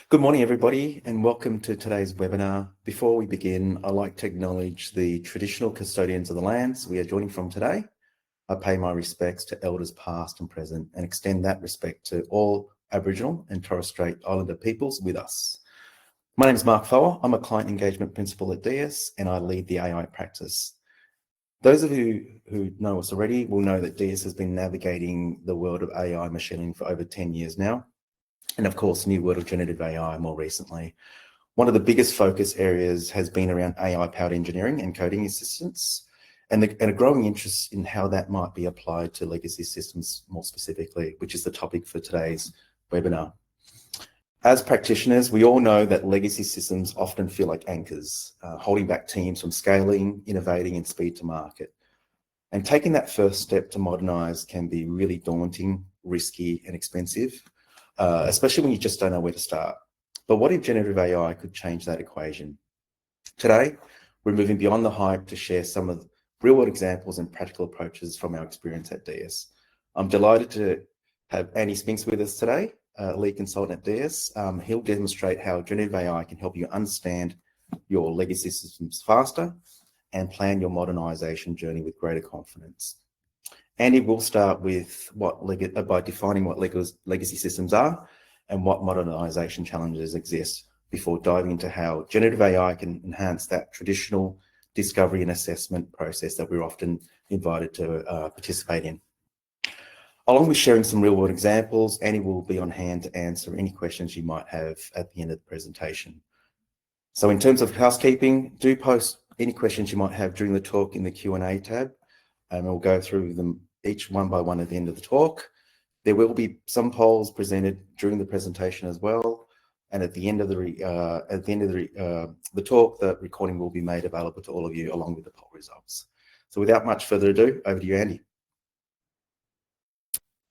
Good morning, everybody, and welcome to today's webinar. Before we begin, I'd like to acknowledge the traditional custodians of the lands we are joining from today. I pay my respects to elders past and present and extend that respect to all Aboriginal and Torres Strait Islander peoples with us. My name is Mark Fower. I'm a client engagement principal at DiUS and I lead the AI practice. Those of you who know us already will know that DiUS has been navigating the world of AI machine learning for over 10 years now. And of course, new world of generative AI more recently. One of the biggest focus areas has been around AI-powered engineering and coding assistance, and a growing interest in how that might be applied to legacy systems more specifically, which is the topic for today's webinar. As practitioners, we all know that legacy systems often feel like anchors, holding back teams from scaling, innovating, and speed to market. And taking that first step to modernize can be really daunting, risky, and expensive, especially when you just don't know where to start. But what if generative AI could change that equation? Today, we're moving beyond the hype to share some of the real-world examples and practical approaches from our experience at DiUS. I'm delighted to have Andy Spinks with us today, lead consultant at DiUS. He'll demonstrate how generative AI can help you understand your legacy systems faster and plan your modernization journey with greater confidence. Andy will start with by defining what legacy systems are and what modernization challenges exist before diving into how generative AI can enhance that traditional discovery and assessment process that we're often invited to participate in. Along with sharing some real-world examples, Andy will be on hand to answer any questions you might have at the end of the presentation. So in terms of housekeeping, do post any questions you might have during the talk in the Q&A tab, and we'll go through them each one by one at the end of the talk. There will be some polls presented during the presentation as well, and at the end of the talk, the recording will be made available to all of you along with the poll results. So without much further ado, over to you, Andy.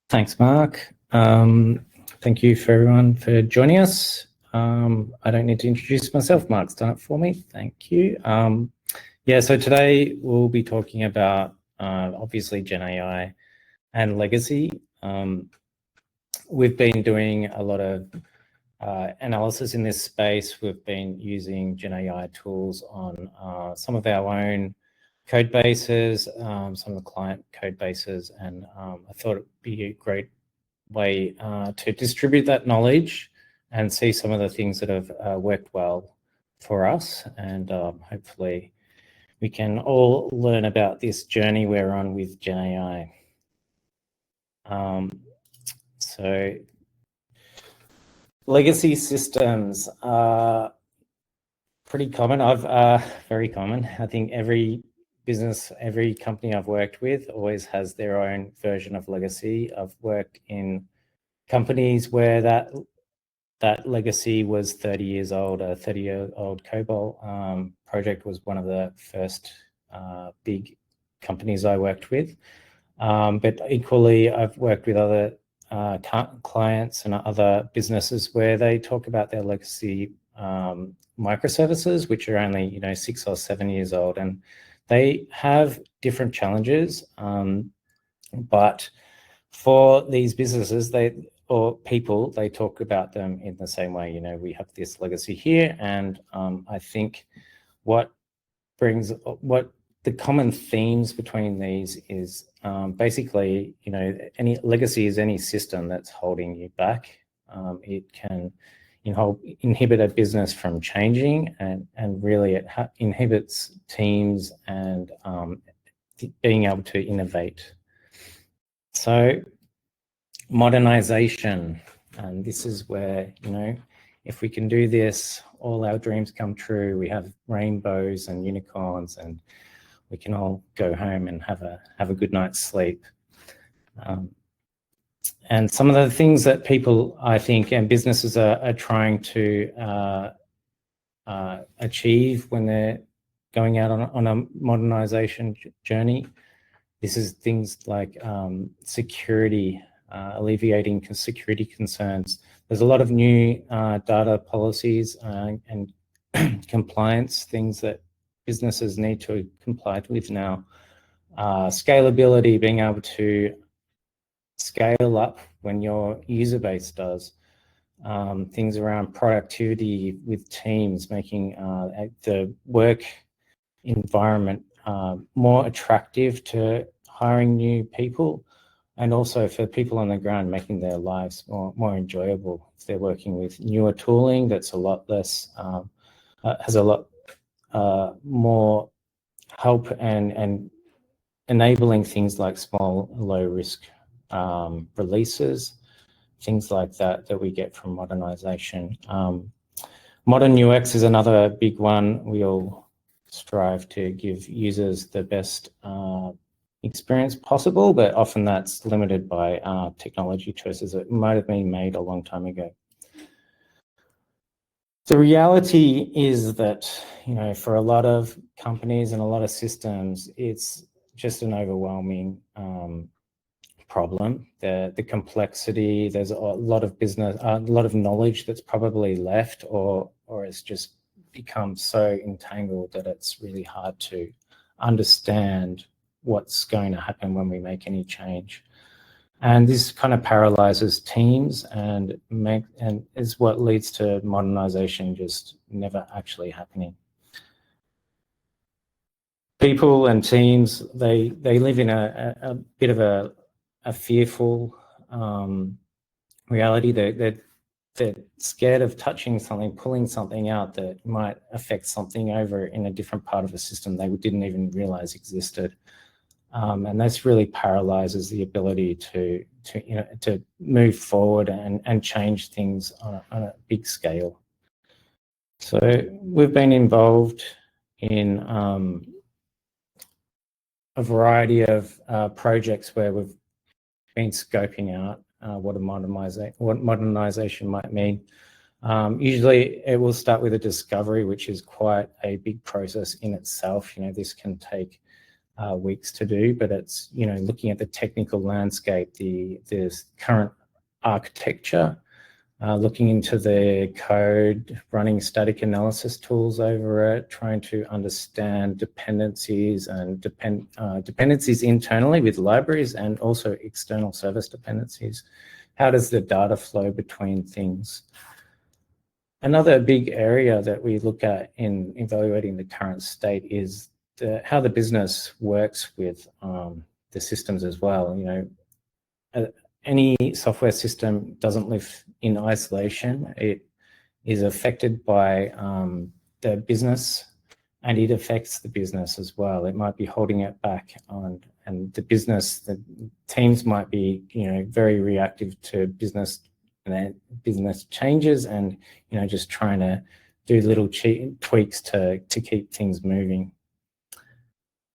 Thanks, Mark. Thank you for everyone for joining us. I don't need to introduce myself. Mark's done it for me. Thank you. So today we'll be talking about obviously Gen AI and legacy. We've been doing a lot of analysis in this space. We've been using Gen AI tools on some of our own code bases, some of the client code bases, and I thought it'd be a great way to distribute that knowledge and see some of the things that have worked well for us, and hopefully we can all learn about this journey we're on with Gen AI. So legacy systems are pretty common. Very common. I think every business, every company I've worked with always has their own version of legacy. I've worked in companies where that legacy was 30 years old. A 30-year-old COBOL project was one of the first big companies I worked with. But equally, I've worked with other clients and other businesses where they talk about their legacy microservices, which are only 6 or 7 years old, and they have different challenges. But for these businesses, they talk about them in the same way. We have this legacy here, and I think what the common themes between these is basically, any legacy is any system that's holding you back. It can inhibit a business from changing, and really it inhibits teams and being able to innovate. So modernization, and this is where, if we can do this, all our dreams come true. We have rainbows and unicorns, and we can all go home and have a good night's sleep. And some of the things that people, I think, and businesses are trying to achieve when they're going out on a modernization journey, this is things like security, alleviating security concerns. There's a lot of new data policies and compliance things that businesses need to comply with now. Scalability, being able to scale up when your user base does. things around productivity with teams, making the work environment more attractive to hiring new people, and also for people on the ground, making their lives more enjoyable. If they're working with newer tooling that's a lot less, has a lot more help and enabling things like small, low risk releases, things like that we get from modernization. Modern UX is another big one. We all strive to give users the best experience possible, but often that's limited by technology choices that might have been made a long time ago. The reality is that, for a lot of companies and a lot of systems, it's just an overwhelming problem. The complexity, there's a lot of business, a lot of knowledge that's probably left, or it's just become so entangled that it's really hard to understand what's going to happen when we make any change. And this kind of paralyzes teams and is what leads to modernization just never actually happening. People and teams, they live in a bit of a fearful reality. They're scared of touching something, pulling something out that might affect something over in a different part of the system they didn't even realize existed. And this really paralyzes the ability to move forward and change things on a big scale. So we've been involved in a variety of projects where we've been scoping out what modernization might mean. Usually it will start with a discovery, which is quite a big process in itself. This can take weeks to do, but it's looking at the technical landscape, the current architecture, looking into the code, running static analysis tools over it, trying to understand dependencies and dependencies internally with libraries and also external service dependencies. How does the data flow between things? Another big area that we look at in evaluating the current state is how the business works with the systems as well. Any software system doesn't live in isolation. It is affected by the business, and it affects the business as well. It might be holding it back and the teams might be, very reactive to business changes and, just trying to do little tweaks to keep things moving.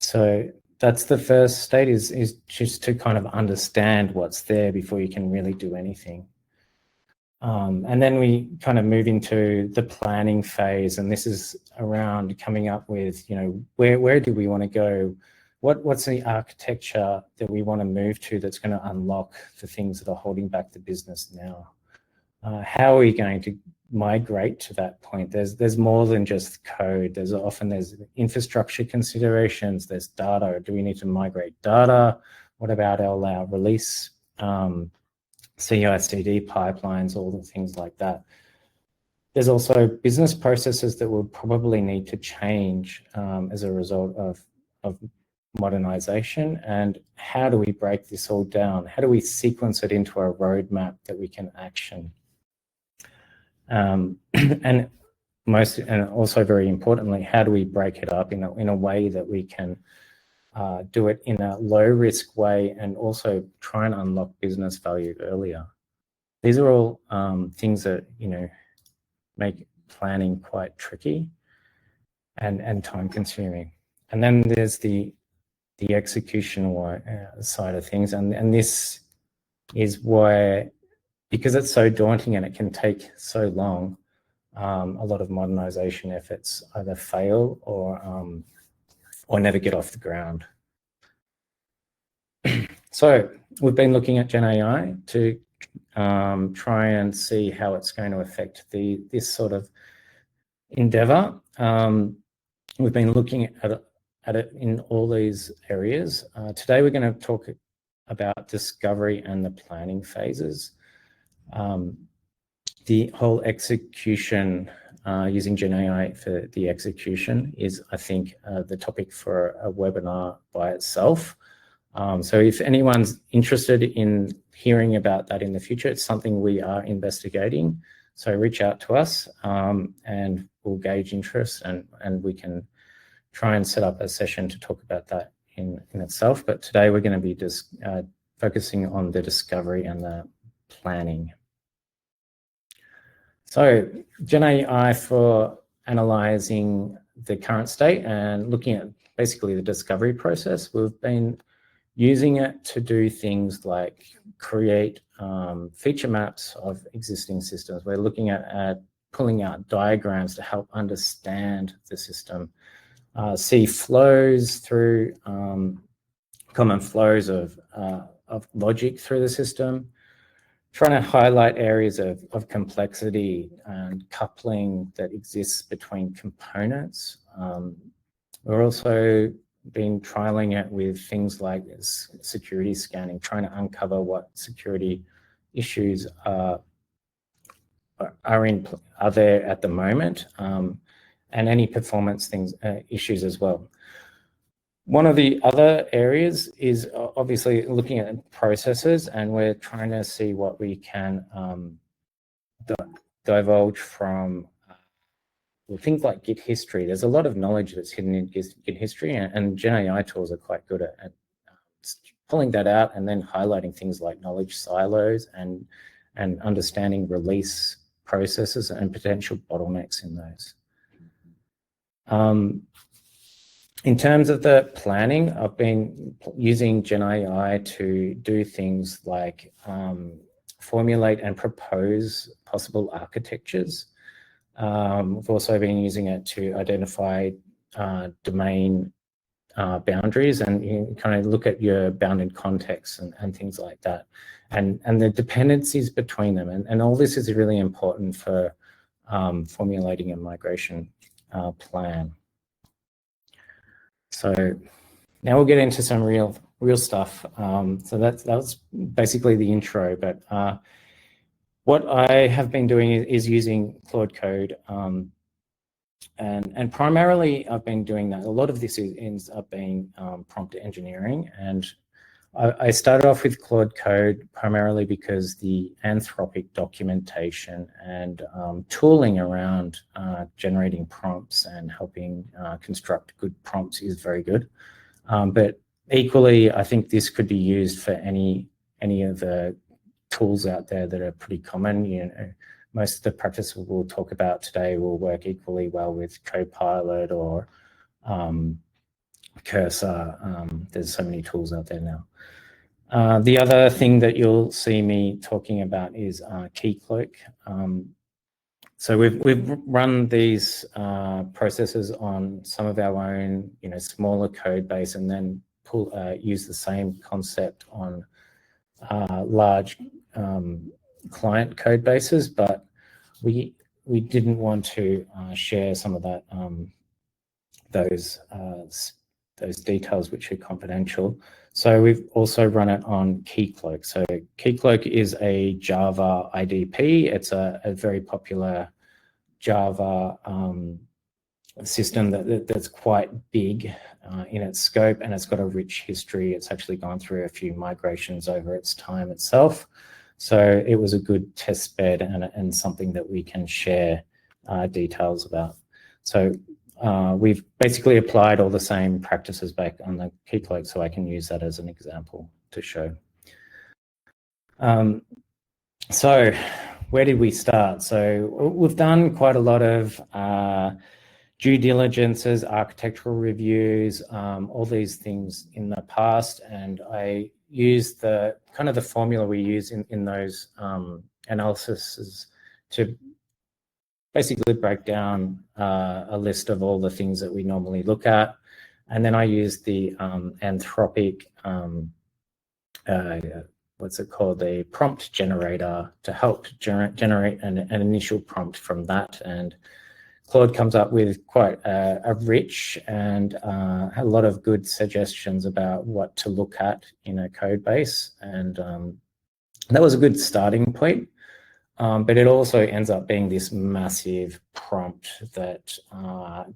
So that's the first state, is just to kind of understand what's there before you can really do anything. And then we kind of move into the planning phase, and this is around coming up with, where do we want to go? What's the architecture that we want to move to that's going to unlock the things that are holding back the business now? How are we going to migrate to that point? There's more than just code. There's infrastructure considerations. There's data. Do we need to migrate data? What about our release, CI/CD pipelines, all the things like that? There's also business processes that will probably need to change as a result of modernization. And how do we break this all down? How do we sequence it into a roadmap that we can action? And also very importantly, how do we break it up in a way that we can do it in a low risk way and also try and unlock business value earlier? These are all things that make planning quite tricky and time consuming. And then there's the execution side of things, and this is where, because it's so daunting and it can take so long, a lot of modernization efforts either fail or never get off the ground. So we've been looking at Gen AI to try and see how it's going to affect this sort of endeavor. We've been looking at it in all these areas. Today we're going to talk about discovery and the planning phases. the whole execution, using Gen AI for the execution is, I think, the topic for a webinar by itself. So if anyone's interested in hearing about that in the future, it's something we are investigating. So reach out to us, and we'll gauge interest, and we can try and set up a session to talk about that in itself. But today we're going to be just focusing on the discovery and the planning. So Gen AI for analyzing the current state and looking at basically the discovery process. We've been using it to do things like create feature maps of existing systems. We're looking at pulling out diagrams to help understand the system, see flows through, common flows of logic through the system, trying to highlight areas of complexity and coupling that exists between components. We're also been trialing it with things like security scanning, trying to uncover what security issues are there at the moment, and any performance issues as well. One of the other areas is obviously looking at processes, and we're trying to see what we can divulge from things like Git history. There's a lot of knowledge that's hidden in Git history, and Gen AI tools are quite good at pulling that out and then highlighting things like knowledge silos and understanding release processes and potential bottlenecks in those. In terms of the planning, I've been using Gen AI to do things like formulate and propose possible architectures. We've also been using it to identify domain boundaries and kind of look at your bounded contexts and things like that, and the dependencies between them. And all this is really important for formulating a migration plan. So now we'll get into some real stuff. So that was basically the intro, but what I have been doing is using Claude Code, and primarily I've been doing that. A lot of this ends up being prompt engineering, and I started off with Claude Code primarily because the Anthropic documentation and tooling around generating prompts and helping construct good prompts is very good. But equally, I think this could be used for any of the tools out there that are pretty common. You know, most of the practices we'll talk about today will work equally well with Copilot or Cursor. There's so many tools out there now. The other thing that you'll see me talking about is Keycloak. So we've run these processes on some of our own, smaller code base, and then use the same concept on large client code bases, but we didn't want to share some of that those details which are confidential. So we've also run it on Keycloak. So Keycloak is a Java IDP. It's a very popular Java system that's quite big in its scope, and it's got a rich history. It's actually gone through a few migrations over its time itself. So it was a good test bed and something that we can share details about. So we've basically applied all the same practices back on the Keycloak, so I can use that as an example to show. So where did we start? So we've done quite a lot of due diligences, architectural reviews, all these things in the past, and I used the formula we use in those analyses to basically break down a list of all the things that we normally look at. And then I used the Anthropic, what's it called, the prompt generator to help generate an initial prompt from that. And Claude comes up with quite a rich and a lot of good suggestions about what to look at in a code base. And that was a good starting point. But it also ends up being this massive prompt that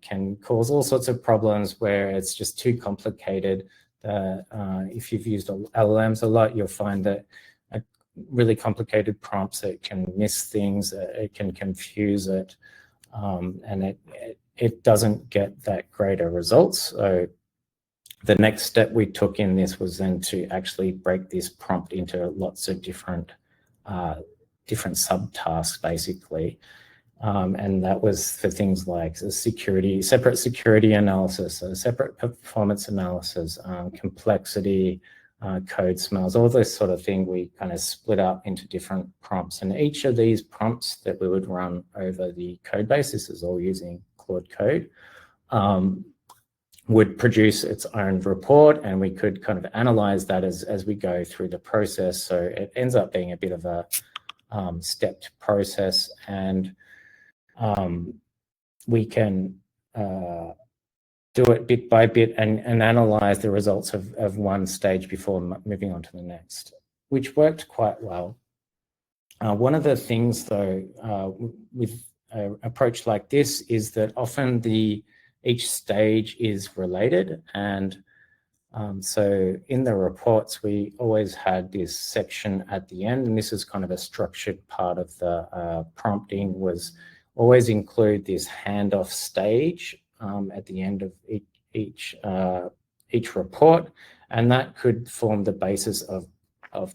can cause all sorts of problems where it's just too complicated. If you've used LLMs a lot, you'll find that really complicated prompts, it can miss things, it can confuse it, and it doesn't get that greater results. So the next step we took in this was then to actually break this prompt into lots of different subtasks, basically. And that was for things like separate security analysis, separate performance analysis, complexity, code smells, all this sort of thing. We kind of split up into different prompts, and each of these prompts that we would run over the code base, this is all using Claude Code, would produce its own report, and we could kind of analyze that as we go through the process. So it ends up being a bit of a stepped process, and we can do it bit by bit and analyze the results of one stage before moving on to the next, which worked quite well. One of the things, though, with an approach like this is that often each stage is related, and so in the reports, we always had this section at the end, and this is kind of a structured part of the prompting, was always include this handoff stage at the end of each report, and that could form the basis of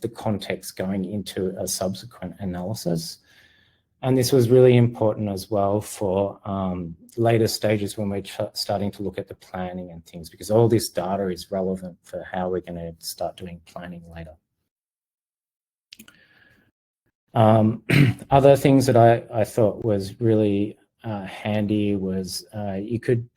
the context going into a subsequent analysis. And this was really important as well for later stages when we're starting to look at the planning and things, because all this data is relevant for how we're going to start doing planning later. Other things that I thought was really handy was you could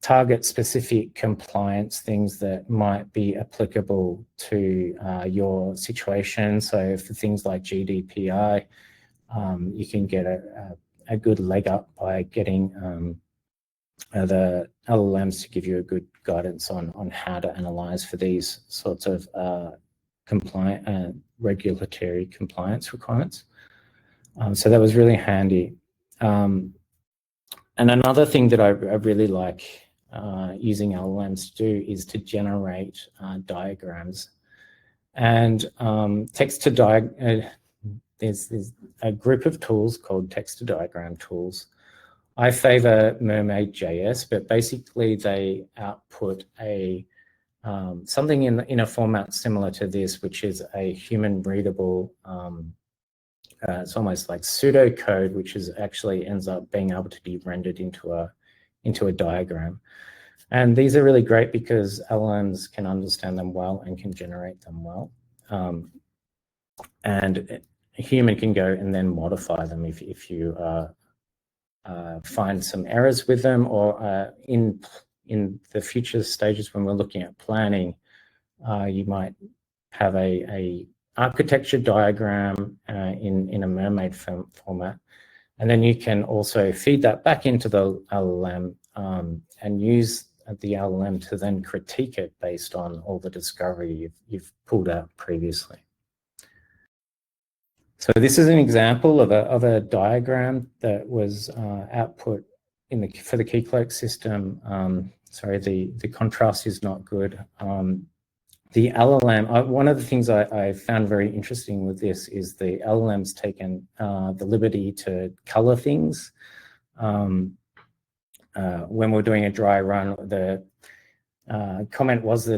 target specific compliance things that might be applicable to your situation. So for things like GDPR, you can get a good leg up by getting the LLMs to give you a good guidance on how to analyze for these sorts of regulatory compliance requirements. So that was really handy. And another thing that I really like using LLMs to do is to generate diagrams. And there's a group of tools called text-to-diagram tools. I favor Mermaid.js, but basically they output something in a format similar to this, which is a human-readable, it's almost like pseudocode, which actually ends up being able to be rendered into a diagram. And these are really great because LLMs can understand them well and can generate them well. And a human can go and then modify them if you find some errors with them, or in the future stages when we're looking at planning, you might have a architecture diagram in a Mermaid format, and then you can also feed that back into the LLM and use the LLM to then critique it based on all the discovery you've pulled out previously. So this is an example of a diagram that was output for the Keycloak system. Sorry, the contrast is not good. The LLM, one of the things I found very interesting with this is the LLM's taken the liberty to color things. When we're doing a dry run, the comment was that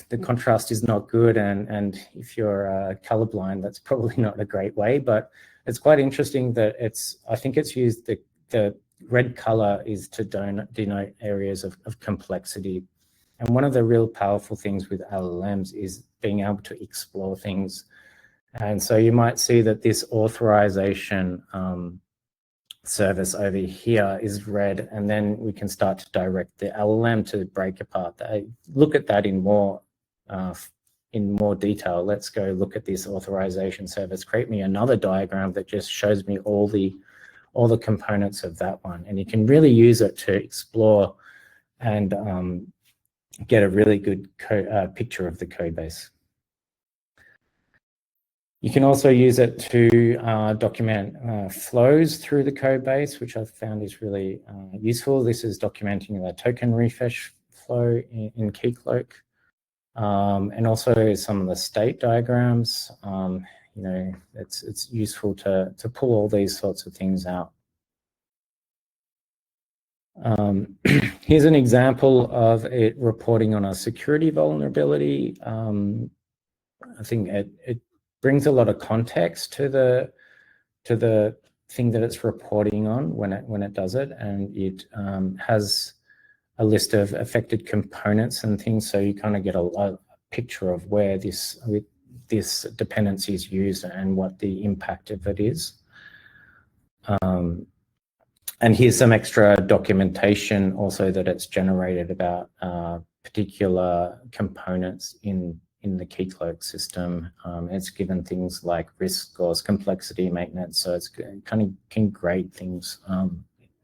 the contrast is not good, and if you're colorblind, that's probably not a great way. But it's quite interesting that I think it's used the red color is to denote areas of complexity. And one of the real powerful things with LLMs is being able to explore things. And so you might see that this authorization service over here is red, and then we can start to direct the LLM to break apart. Look at that in more detail. Let's go look at this authorization service. Create me another diagram that just shows me all the components of that one, and you can really use it to explore and get a really good picture of the code base. You can also use it to document flows through the code base, which I've found is really useful. This is documenting the token refresh flow in Keycloak, and also some of the state diagrams. It's useful to pull all these sorts of things out. Here's an example of it reporting on a security vulnerability. I think it brings a lot of context to the thing that it's reporting on when it does it, and it has a list of affected components and things, so you kind of get a picture of where this dependency is used and what the impact of it is. And here's some extra documentation also that it's generated about particular components in the Keycloak system. It's given things like risk scores, complexity, maintenance, so it's kind of can grade things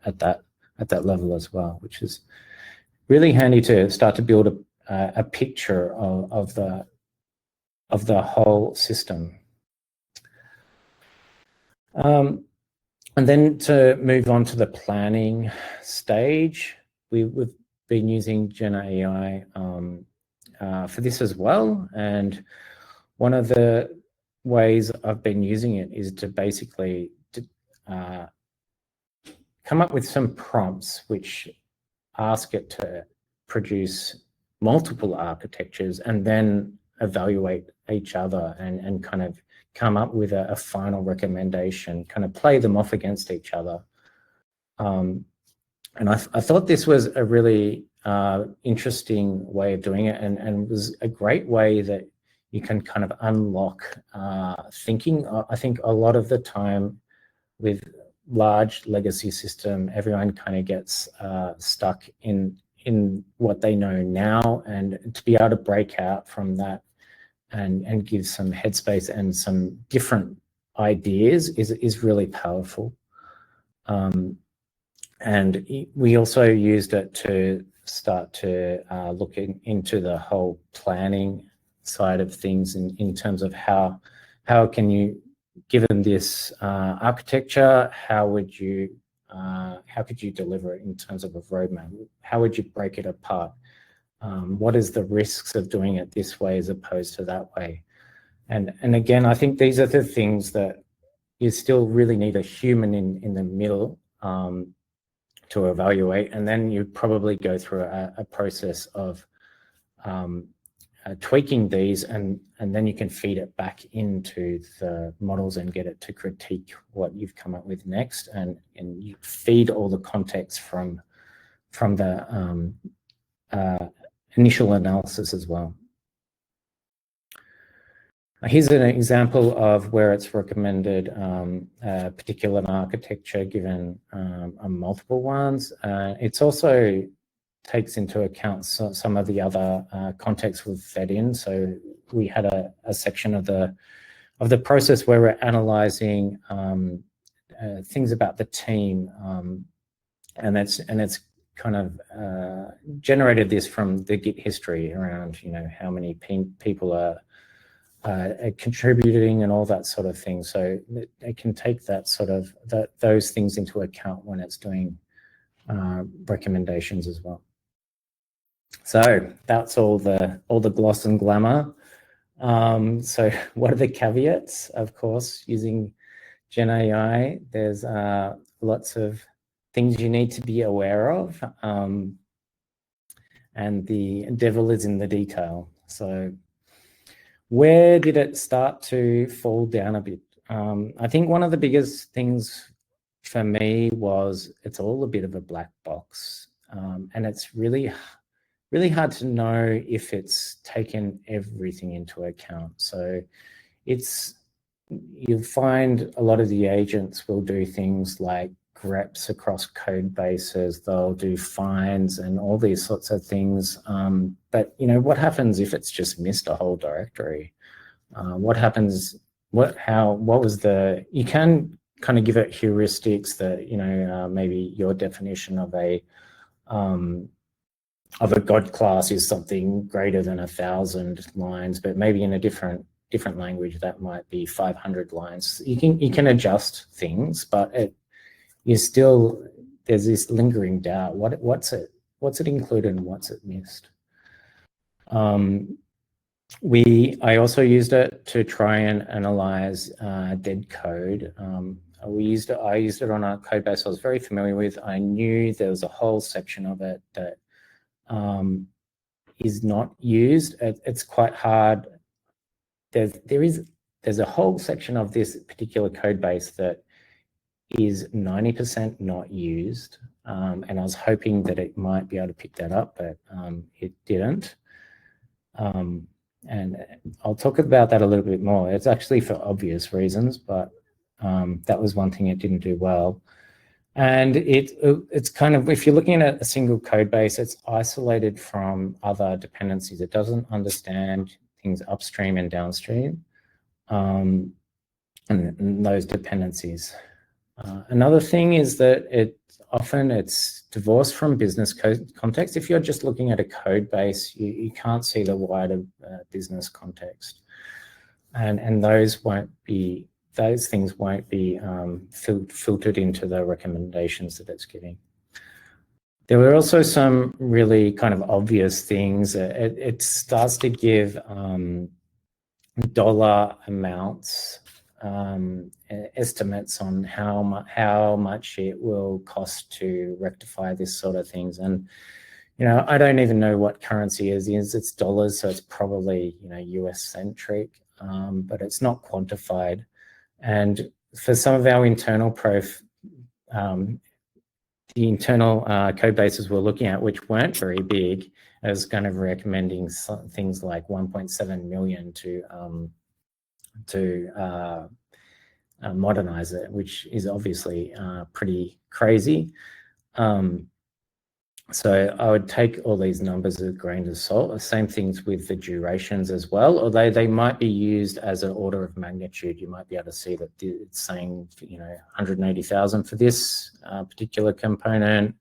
at that level as well, which is really handy to start to build a picture of the whole system. And then to move on to the planning stage, we've been using Generative AI for this as well. And one of the ways I've been using it is to basically come up with some prompts which ask it to produce multiple architectures and then evaluate each other and kind of come up with a final recommendation, kind of play them off against each other. And I thought this was a really interesting way of doing it, and was a great way that you can kind of unlock thinking. I think a lot of the time with large legacy system, everyone kind of gets stuck in what they know now, and to be able to break out from that and give some headspace and some different ideas is really powerful. And we also used it to start to look into the whole planning side of things in terms of how can you, given this architecture, how could you deliver it in terms of a roadmap? How would you break it apart? What is the risks of doing it this way as opposed to that way? And again, I think these are the things that you still really need a human in the middle to evaluate, and then you probably go through a process of tweaking these, and then you can feed it back into the models and get it to critique what you've come up with next, and you feed all the context from the initial analysis as well. Here's an example of where it's recommended a particular architecture given multiple ones. It's also takes into account some of the other context we've fed in. So we had a section of the process where we're analyzing things about the team, and it's kind of generated this from the Git history around, how many people are contributing and all that sort of thing. So it can take those things into account when it's doing recommendations as well. So that's all the gloss and glamour. So what are the caveats? Of course, using Gen AI, there's lots of things you need to be aware of, and the devil is in the detail. So where did it start to fall down a bit? I think one of the biggest things for me was it's all a bit of a black box, and it's really hard to know if it's taken everything into account. So you'll find a lot of the agents will do things like greps across code bases, they'll do finds and all these sorts of things. But what happens if it's just missed a whole directory? What happens, you can kind of give it heuristics that, maybe your definition of a God class is something greater than 1,000 lines, but maybe in a different different language, that might be 500 lines. You can adjust things, but there's this lingering doubt. What's it included and what's it missed? I also used it to try and analyze dead code. I used it on a code base I was very familiar with. I knew there was a whole section of it that is not used. It's quite hard. There's a whole section of this particular code base that is 90% not used, and I was hoping that it might be able to pick that up, but it didn't. And I'll talk about that a little bit more. It's actually for obvious reasons, but that was one thing it didn't do well. And it's kind of, if you're looking at a single code base, it's isolated from other dependencies. It doesn't understand things upstream and downstream, and those dependencies. Another thing is that it's divorced from business context. If you're just looking at a code base, you can't see the wider business context, and those things won't be filtered into the recommendations that it's giving. There were also some really kind of obvious things. It starts to give dollar amounts, estimates on how much it will cost to rectify this sort of things. And I don't even know what currency is. It's dollars, so it's probably US centric, but it's not quantified. And for some of our internal the internal code bases we're looking at, which weren't very big, as kind of recommending things like 1.7 million to modernize it, which is obviously pretty crazy. So I would take all these numbers with a grain of salt. The same things with the durations as well, although they might be used as an order of magnitude. You might be able to see that it's saying 180,000 for this particular component,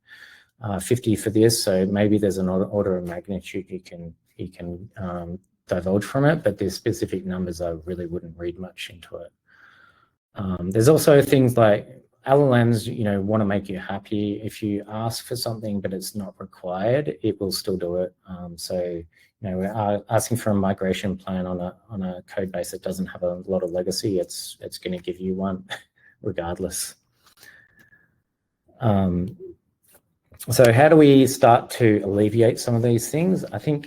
50 for this. So maybe there's an order of magnitude you can divulge from it, but the specific numbers I really wouldn't read much into it. There's also things like LLMs, want to make you happy. If you ask for something but it's not required, it will still do it. So we're asking for a migration plan on a code base that doesn't have a lot of legacy. It's going to give you one regardless. So how do we start to alleviate some of these things? I think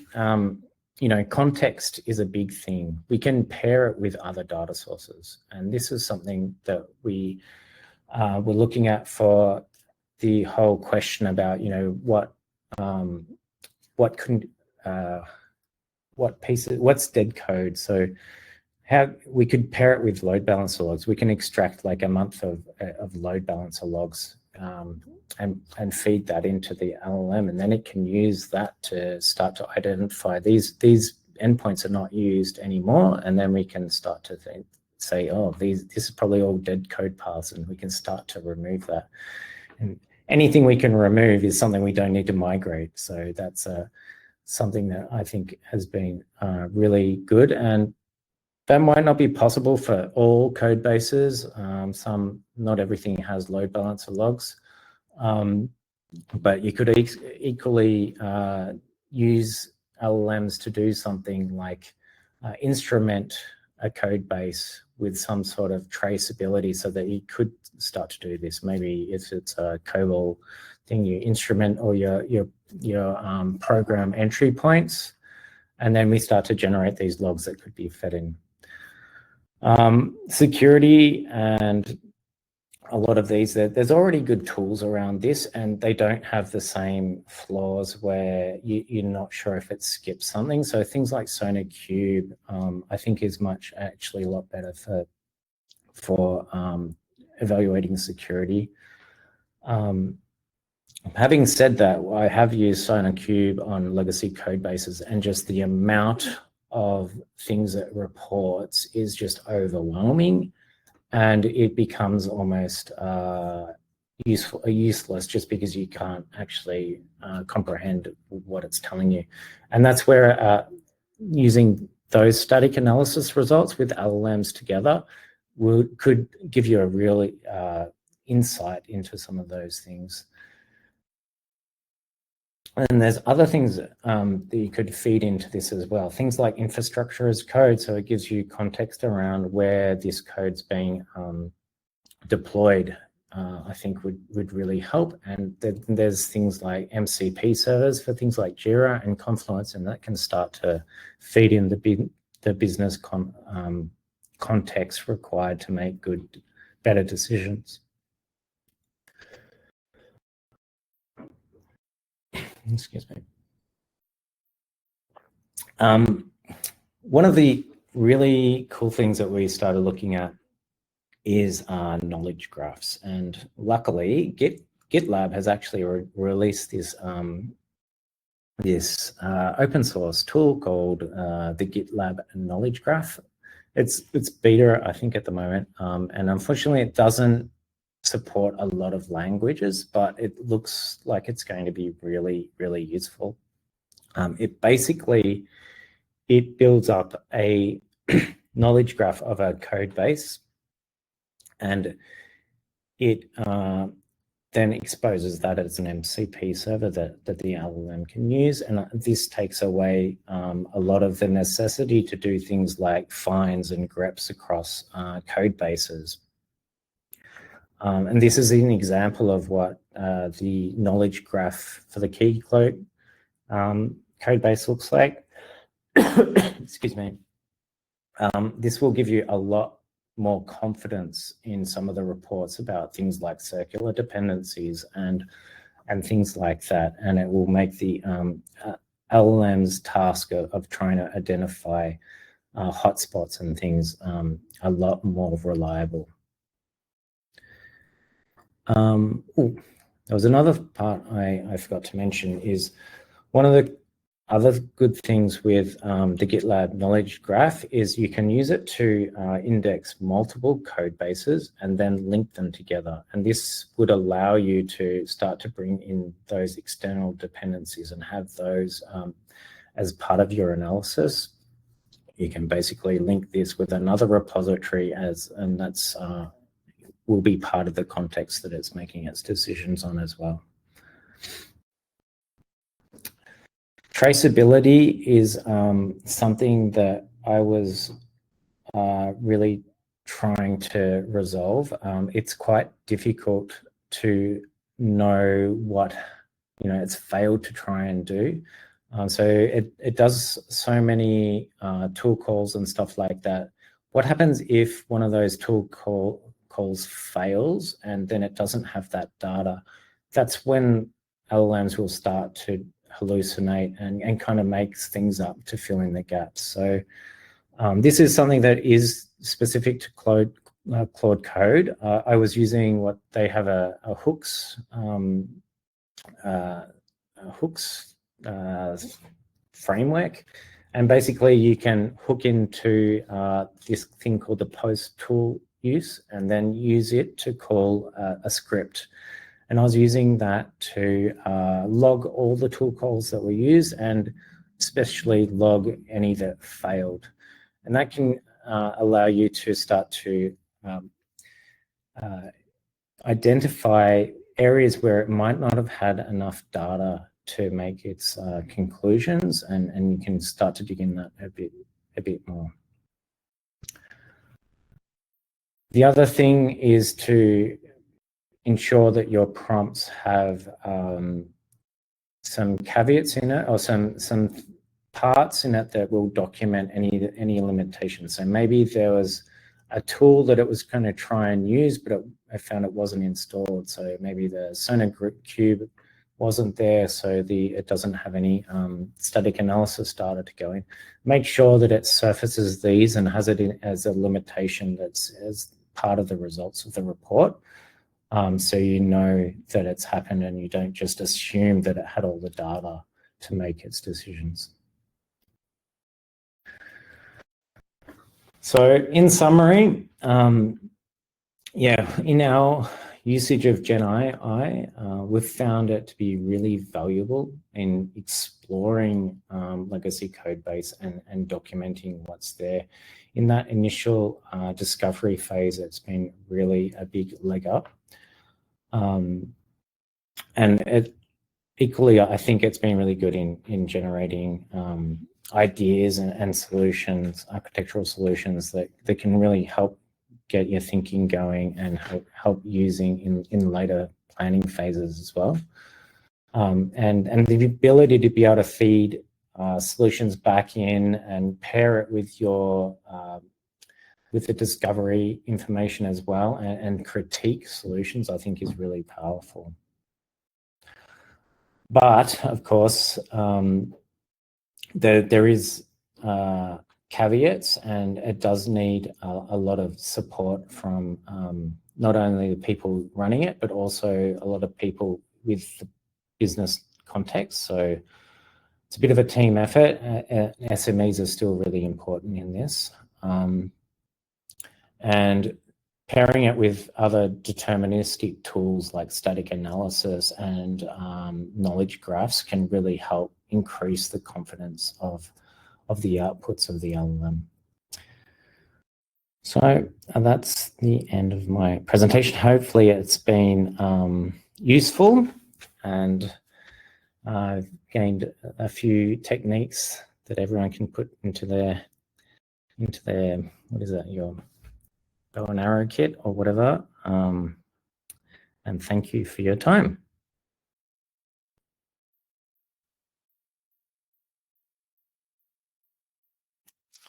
context is a big thing. We can pair it with other data sources, and this is something that we're looking at for the whole question about what's dead code. So how we could pair it with load balancer logs. We can extract like a month of load balancer logs and feed that into the LLM, and then it can use that to start to identify these endpoints are not used anymore, and then we can start to say, oh, this is probably all dead code paths, and we can start to remove that. And anything we can remove is something we don't need to migrate. So that's something that I think has been really good, and that might not be possible for all code bases. Not everything has load balancer logs, but you could equally use LLMs to do something like instrument a code base with some sort of traceability, so that you could start to do this. Maybe if it's a COBOL thing, you instrument all your program entry points, and then we start to generate these logs that could be fed in. Security and a lot of these, there's already good tools around this, and they don't have the same flaws where you're not sure if it skips something. So things like SonarQube, I think is actually a lot better for evaluating security. Having said that, I have used SonarQube on legacy code bases, and just the amount of things it reports is just overwhelming, and it becomes almost useless just because you can't actually comprehend what it's telling you. And that's where using those static analysis results with LLMs together could give you a really insight into some of those things. And there's other things that you could feed into this as well. Things like infrastructure as code. So it gives you context around where this code's being deployed, I think would really help. And there's things like MCP servers for things like Jira and Confluence, and that can start to feed in the business context required to make better decisions. Excuse me. One of the really cool things that we started looking at is knowledge graphs, and luckily GitLab has actually released this open source tool called the GitLab Knowledge Graph. It's beta, I think, at the moment, and unfortunately it doesn't support a lot of languages, but it looks like it's going to be really, really useful. It builds up a knowledge graph of a code base, and it then exposes that as an MCP server that the LLM can use. And this takes away a lot of the necessity to do things like finds and greps across code bases. And this is an example of what the knowledge graph for the Keycloak code base looks like. Excuse me. This will give you a lot more confidence in some of the reports about things like circular dependencies and things like that, and it will make the LLM's task of trying to identify hotspots and things a lot more reliable. There was another part I forgot to mention is one of the other good things with the GitLab knowledge graph is you can use it to index multiple code bases and then link them together. And this would allow you to start to bring in those external dependencies and have those as part of your analysis. You can basically link this with another repository and that's will be part of the context that it's making its decisions on as well. Traceability is something that I was really trying to resolve. It's quite difficult to know what it's failed to try and do. So it does so many tool calls and stuff like that. What happens if one of those tool calls fails and then it doesn't have that data? That's when LLMs will start to hallucinate and kind of makes things up to fill in the gaps. So this is something that is specific to Claude Code. I was using what they have a hooks framework, and basically you can hook into this thing called the post tool use and then use it to call a script. And I was using that to log all the tool calls that were used and especially log any that failed. And that can allow you to start to identify areas where it might not have had enough data to make its conclusions, and you can start to dig in that a bit more. The other thing is to ensure that your prompts have some caveats in it or some parts in it that will document any limitations. So maybe there was a tool that it was going to try and use, but I found it wasn't installed. So maybe the Sonar Group Cube wasn't there, so it doesn't have any static analysis data to go in. Make sure that it surfaces these and has it in as a limitation that's as part of the results of the report. So you know that it's happened and you don't just assume that it had all the data to make its decisions. So in summary, in our usage of Gen AI, we've found it to be really valuable in exploring legacy code base and documenting what's there. In that initial discovery phase, it's been really a big leg up. And equally, I think it's been really good in generating ideas and solutions, architectural solutions that can really help get your thinking going and help using in later planning phases as well. And the ability to be able to feed solutions back in and pair it with your with the discovery information as well, and critique solutions, I think is really powerful. But of course, there is caveats, and it does need a lot of support from not only the people running it, but also a lot of people with the business context. So it's a bit of a team effort. SMEs are still really important in this. And pairing it with other deterministic tools like static analysis and knowledge graphs can really help increase the confidence of the outputs of the LLM. So that's the end of my presentation. Hopefully it's been useful, and I've gained a few techniques that everyone can put into their what is that, your bow and arrow kit or whatever. And thank you for your time.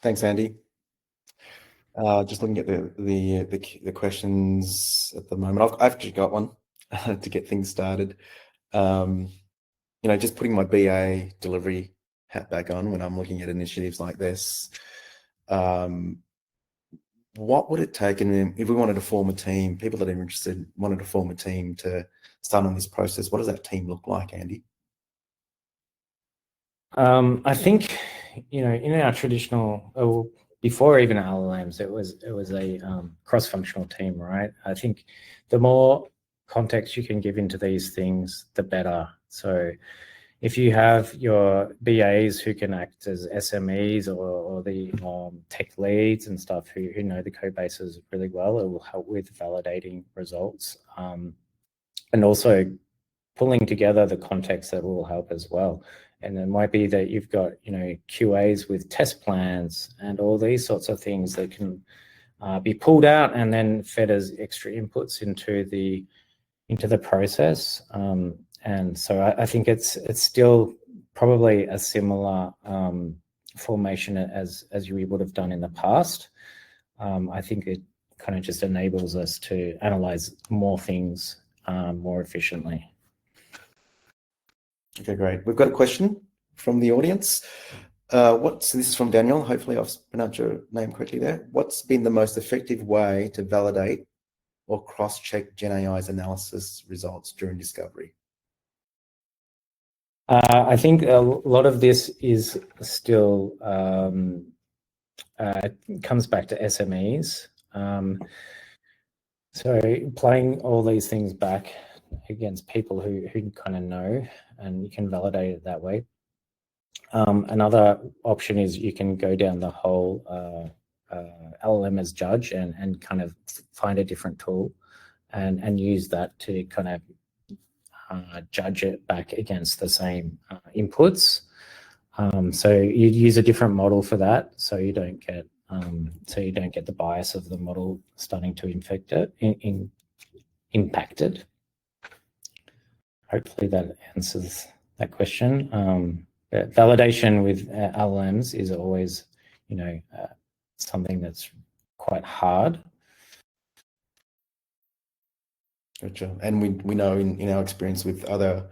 Thanks, Andy. Just looking at the questions at the moment. I've actually got one to get things started. Just putting my BA delivery hat back on when I'm looking at initiatives like this. What would it take, and if we wanted to form a team, people that are interested wanted to form a team to start on this process, what does that team look like, Andy? I think, in our traditional, before even LLMs, it was a cross-functional team, right? I think the more context you can give into these things, the better. So if you have your BAs who can act as SMEs or the tech leads and stuff who know the code bases really well, it will help with validating results, and also pulling together the context that will help as well. And it might be that you've got, QAs with test plans and all these sorts of things that can be pulled out and then fed as extra inputs into the process. And so I think it's still probably a similar formation as you would have done in the past. I think it kind of just enables us to analyze more things more efficiently. Okay, great. We've got a question from the audience. This is from Daniel. Hopefully I've pronounced your name correctly there. What's been the most effective way to validate or cross-check Gen AI's analysis results during discovery? I think a lot of this is still comes back to SMEs. So playing all these things back against people who kind of know, and you can validate it that way. Another option is you can go down the whole LLM as judge and kind of find a different tool and use that to kind of judge it back against the same inputs. So you use a different model for that, so you don't get the bias of the model starting to impact it. Hopefully that answers that question. But validation with LLMs is always, something that's quite hard. Gotcha. And we know in our experience with other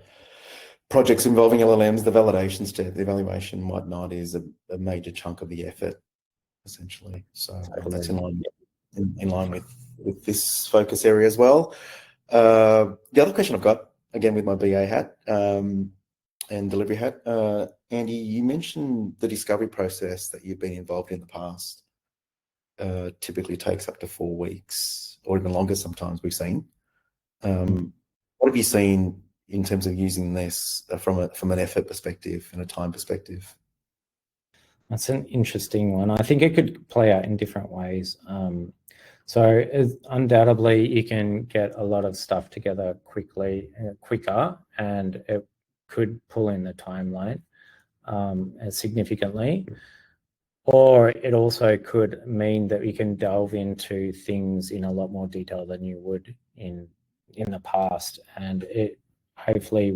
projects involving LLMs, the validation step, the evaluation and whatnot is a major chunk of the effort, essentially. So that's in line with this focus area as well. The other question I've got, again with my BA hat and delivery hat, Andy, you mentioned the discovery process that you've been involved in the past typically takes up to 4 weeks or even longer sometimes we've seen. What have you seen in terms of using this from an effort perspective and a time perspective? That's an interesting one. I think it could play out in different ways. So undoubtedly, you can get a lot of stuff together quicker, and it could pull in the timeline significantly. Or it also could mean that you can delve into things in a lot more detail than you would in the past, and it hopefully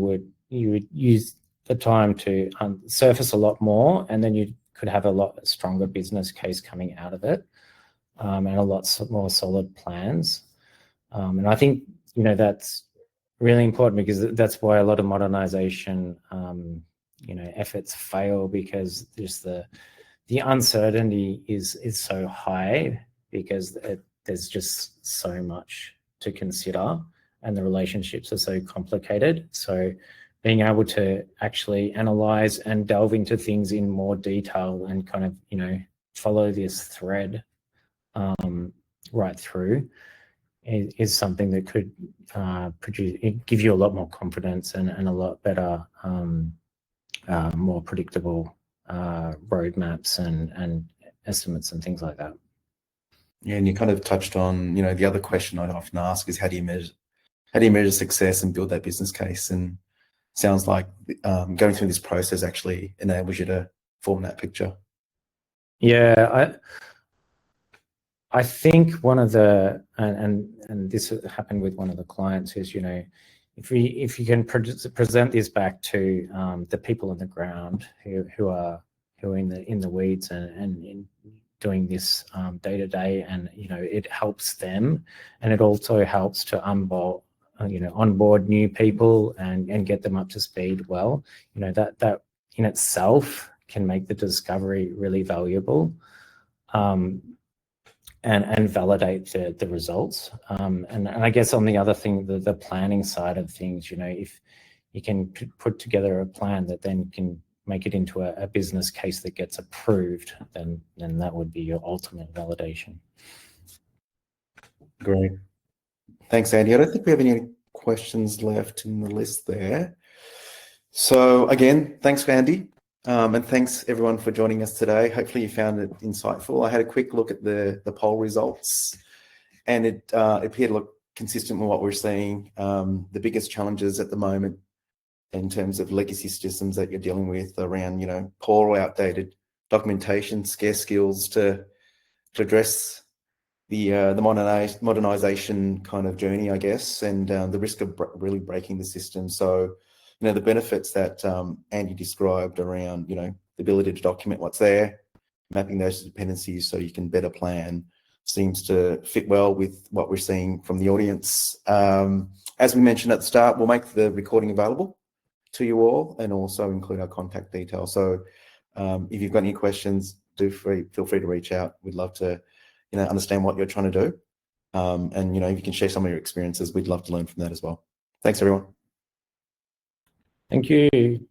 you would use the time to surface a lot more, and then you could have a lot stronger business case coming out of it, and a lot more solid plans. And I think that's really important, because that's why a lot of modernization efforts fail, because just the uncertainty is so high, because there's just so much to consider, and the relationships are so complicated. So being able to actually analyze and delve into things in more detail and kind of follow this thread right through is something that could give you a lot more confidence and a lot better, more predictable roadmaps and estimates and things like that. Yeah, and you kind of touched on, the other question I often ask is how do you measure success and build that business case? And sounds like going through this process actually enables you to form that picture. Yeah, I think one of the and this happened with one of the clients is if you can present this back to the people on the ground who are in the weeds and in doing this day to day, and it helps them, and it also helps to onboard new people and get them up to speed. Well, that in itself can make the discovery really valuable. And validate the results. And I guess on the other thing, the planning side of things, if you can put together a plan that then can make it into a business case that gets approved, then that would be your ultimate validation. Great. Thanks, Andy. I don't think we have any questions left in the list there. So again, thanks, Andy. And thanks everyone for joining us today. Hopefully you found it insightful. I had a quick look at the poll results, and it appeared to look consistent with what we're seeing. The biggest challenges at the moment in terms of legacy systems that you're dealing with around, poor or outdated documentation, scarce skills to address the modernization kind of journey, I guess, and the risk of really breaking the system. So, the benefits that Andy described around, the ability to document what's there, mapping those dependencies so you can better plan, seems to fit well with what we're seeing from the audience. As we mentioned at the start, we'll make the recording available to you all and also include our contact details. So if you've got any questions, feel free to reach out. We'd love to, understand what you're trying to do. And, if you can share some of your experiences, we'd love to learn from that as well. Thanks, everyone. Thank you.